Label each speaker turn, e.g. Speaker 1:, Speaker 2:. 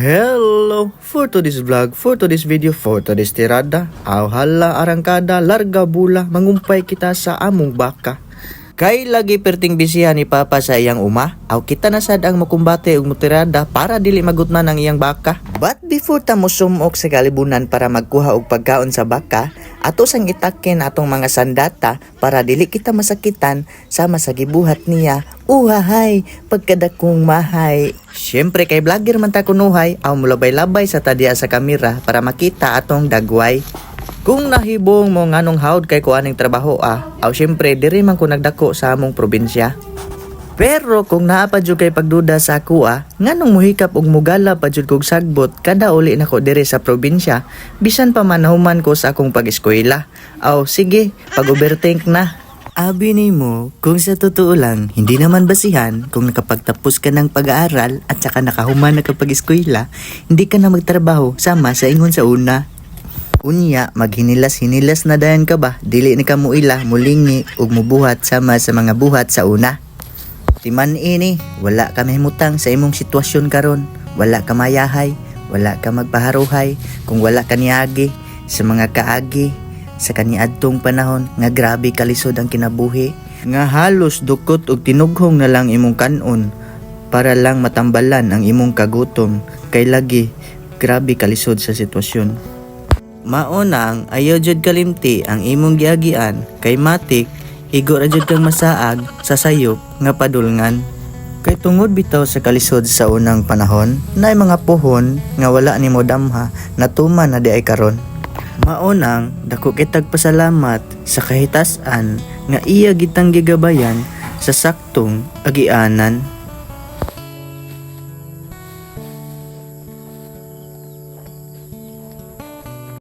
Speaker 1: Hello! For today's vlog, for today's video, for today's tirada, aw hala arangkada, larga bula, mangumpay kita sa among baka. Kay lagi perting bisihan ni Papa sa iyang uma, aw kita na sad ang makumbate ug mutirada para dili magutman ang iyang baka. But before ta mo sumok sa kalibunan para magkuha og pagkaon sa baka, ato sang itakin atong mga sandata para dili kita masakitan sama sa gibuhat niya. Uhahay, pagkadakong mahay. Siyempre kay vlogger man ta kunuhay, aw mulabay-labay sa tadiya sa kamera para makita atong dagway. Kung nahibong mo nganong hawd kay kuaning trabaho aw syempre diri man ko nagdako sa among probinsya. Pero kung naa pa jud kay pagduda sa ako nganong muhikap og mugala pa jud kog sagbot kada uli nako diri sa probinsya, bisan pa man nahuman ko sa akong pag-eskwela. Aw sige, pag-overthink na. Abi nimo, kung sa totoo lang, hindi naman basihan kung nakapagtapos ka ng pag-aaral at saka nakahuman na kapag eskwela, hindi ka na magtrabaho sama sa ingon sa una. Unya, maghinilas-hinilas na dayan ka ba? Dili ni ka muila, mulingi, ug mubuhat sama sa mga buhat sa una. Timan ini, wala ka mahimutang sa imong sitwasyon karon. Wala ka mayahay, wala ka magpaharuhay, kung wala ka niagi sa mga kaagi. Sa kaniadtong panahon, nga grabe kalisod ang kinabuhi. Nga halos dukot ug tinughong na lang imong kanon para lang matambalan ang imong kagutom. Kay lagi, grabe kalisod sa sitwasyon. Maunang ayaw jud kalimti ang imong giagian kay matik igo ra jud kang masaag sa sayop nga padulngan. Kay tungod bitaw sa kalisod sa unang panahon, naay mga puhon nga wala nimo damha natuman na di ay karon. Maunang dako kitag pasalamat sa kahitasan nga iya gitang gigabayan sa saktong agianan.